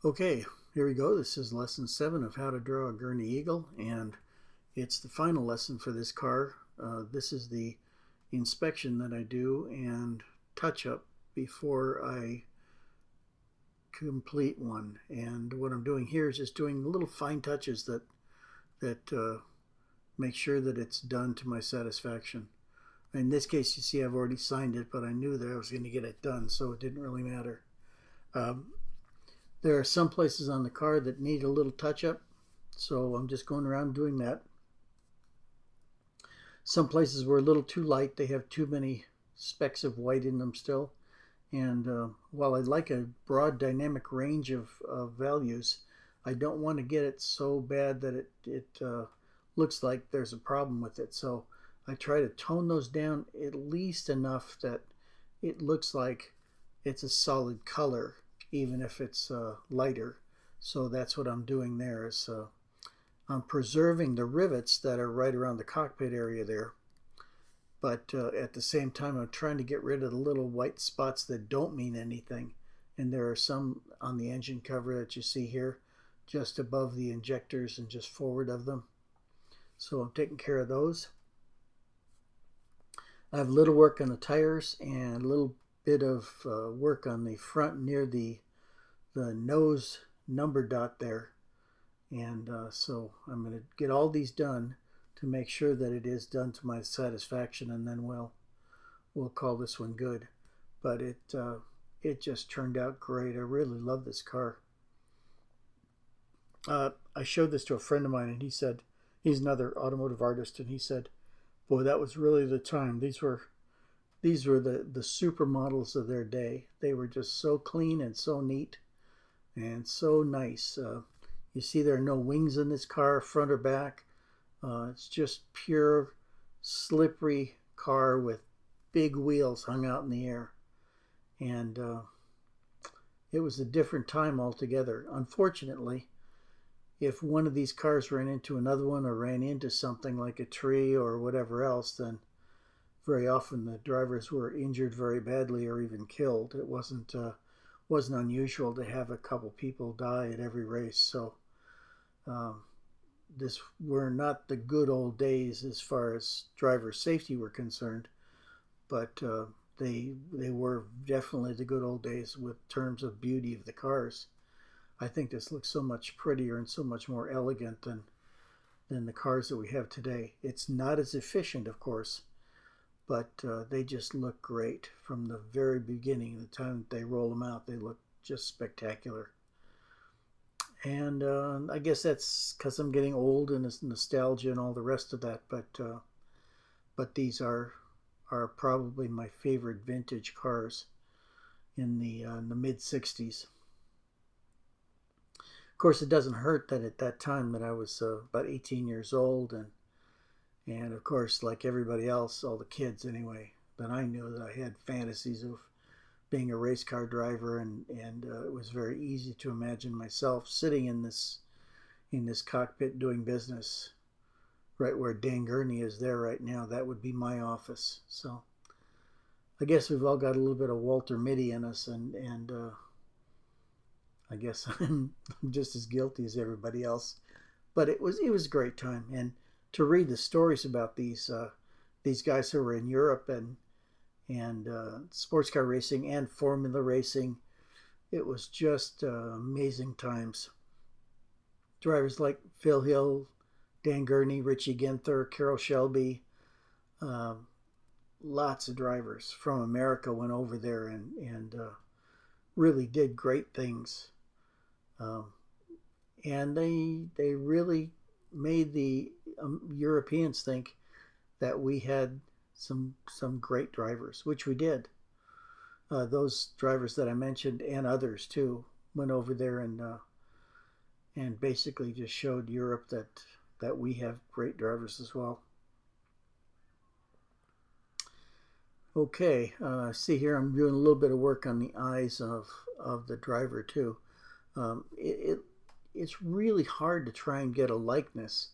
Okay, here we go. This is lesson 7 of how to draw a Gurney Eagle, and it's the final lesson for this car. This is the inspection that I do and touch up before I complete one. And what I'm doing here is just doing little fine touches that make sure that it's done to my satisfaction. In this case, you see I've already signed it, but I knew that I was going to get it done, so it didn't really matter. Um, There are some places on the car that need a little touch up, so I'm just going around doing that. Some places were a little too light, they have too many specks of white in them still. And while I like a broad dynamic range of values, I don't want to get it so bad that it looks like there's a problem with it. So I try to tone those down at least enough that it looks like it's a solid color, even if it's lighter. So that's what I'm doing there. Is I'm preserving the rivets that are right around the cockpit area there, but at the same time I'm trying to get rid of the little white spots that don't mean anything. And there are some on the engine cover that you see here, just above the injectors and just forward of them. So I'm taking care of those. I have little work on the tires and a little bit of work on the front near the nose number dot there. And so I'm going to get all these done to make sure that it is done to my satisfaction, and then we'll call this one good. But it just turned out great. I really love this car. I showed this to a friend of mine, and he said, he's another automotive artist, and he said, boy, that was really the time. These were the supermodels of their day. They were just so clean and so neat and so nice. You see there are no wings in this car, front or back. It's just pure slippery car with big wheels hung out in the air. And it was a different time altogether. Unfortunately, if one of these cars ran into another one or ran into something like a tree or whatever else, then very often the drivers were injured very badly or even killed. It wasn't unusual to have a couple people die at every race. So this were not the good old days as far as driver safety were concerned, but they were definitely the good old days with terms of beauty of the cars. I think this looks so much prettier and so much more elegant than the cars that we have today. It's not as efficient, of course, but they just look great from the very beginning. The time that they roll them out, they look just spectacular. And I guess that's because I'm getting old and it's nostalgia and all the rest of that. But these are probably my favorite vintage cars in the mid '60s. Of course, it doesn't hurt that at that time that I was about 18 years old, and of course, like everybody else, all the kids anyway, that I knew, that I had fantasies of being a race car driver, and it was very easy to imagine myself sitting in this cockpit doing business, right where Dan Gurney is there right now. That would be my office. So I guess we've all got a little bit of Walter Mitty in us, and I guess I'm just as guilty as everybody else. But it was a great time, and to read the stories about these guys who were in Europe and sports car racing and formula racing, it was just amazing times. Drivers like Phil Hill, Dan Gurney, Richie Ginther, Carroll Shelby, uh, lots of drivers from America went over there and really did great things. Um, and they really made the Europeans think that we had some great drivers, which we did. Those drivers that I mentioned and others too went over there and basically just showed Europe that we have great drivers as well. Okay, see here I'm doing a little bit of work on the eyes of the driver too. It's really hard to try and get a likeness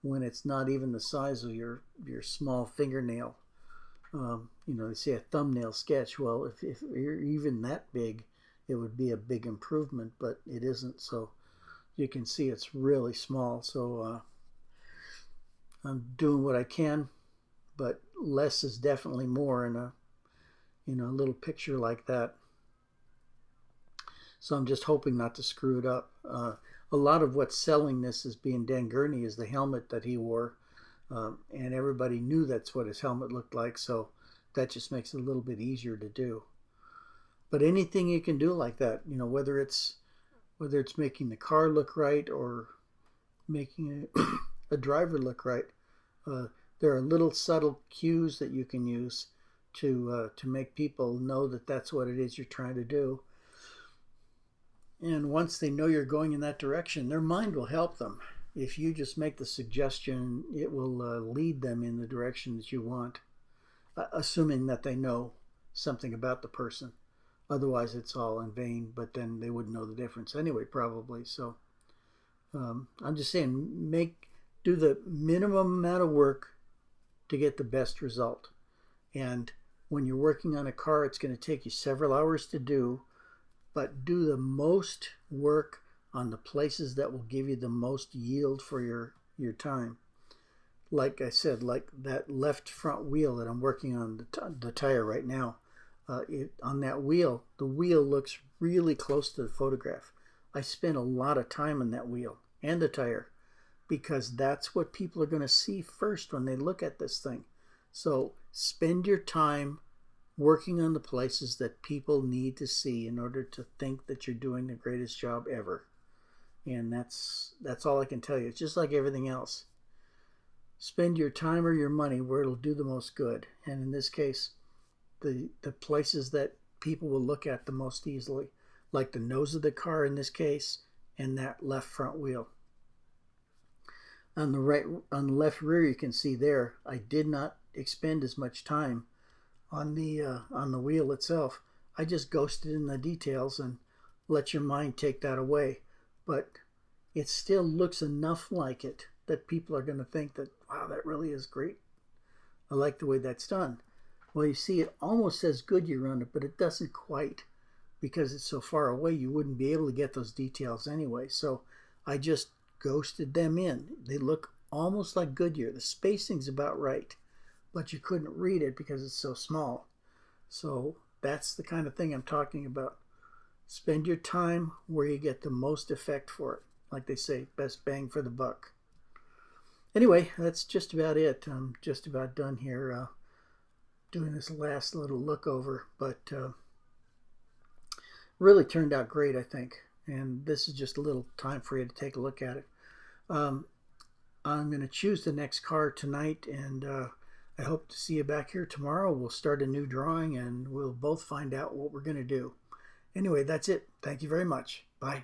when it's not even the size of your small fingernail. They say a thumbnail sketch. Well, if you're even that big, it would be a big improvement, but it isn't. So you can see it's really small. So I'm doing what I can, but less is definitely more in a little picture like that. So I'm just hoping not to screw it up. A lot of what's selling this as being Dan Gurney is the helmet that he wore, and everybody knew that's what his helmet looked like, so that just makes it a little bit easier to do. But anything you can do like that, whether it's making the car look right or making a driver look right, there are little subtle cues that you can use to make people know that that's what it is you're trying to do. And once they know you're going in that direction, their mind will help them. If you just make the suggestion, it will lead them in the direction that you want, assuming that they know something about the person. Otherwise, it's all in vain, but then they wouldn't know the difference anyway, probably. So I'm just saying, do the minimum amount of work to get the best result. And when you're working on a car, it's going to take you several hours to do, but do the most work on the places that will give you the most yield for your time. Like I said, like that left front wheel that I'm working on the tire right now. On that wheel, the wheel looks really close to the photograph. I spent a lot of time on that wheel and the tire because that's what people are going to see first when they look at this thing. So spend your time working on the places that people need to see in order to think that you're doing the greatest job ever. And that's all I can tell you. It's just like everything else. Spend your time or your money where it'll do the most good. And in this case, the places that people will look at the most easily, like the nose of the car in this case, and that left front wheel. On the left rear, you can see there, I did not expend as much time on the wheel itself. I just ghosted in the details and let your mind take that away. But it still looks enough like it that people are going to think that, wow, that really is great. I like the way that's done. Well, you see, it almost says Goodyear on it, but it doesn't quite, because it's so far away you wouldn't be able to get those details anyway. So I just ghosted them in. They look almost like Goodyear. The spacing's about right, but you couldn't read it because it's so small. So that's the kind of thing I'm talking about. Spend your time where you get the most effect for it. Like they say, best bang for the buck. Anyway, that's just about it. I'm just about done here doing this last little look over, but really turned out great, I think. And this is just a little time for you to take a look at it. I'm going to choose the next car tonight, and I hope to see you back here tomorrow. We'll start a new drawing, and we'll both find out what we're going to do. Anyway, that's it. Thank you very much. Bye.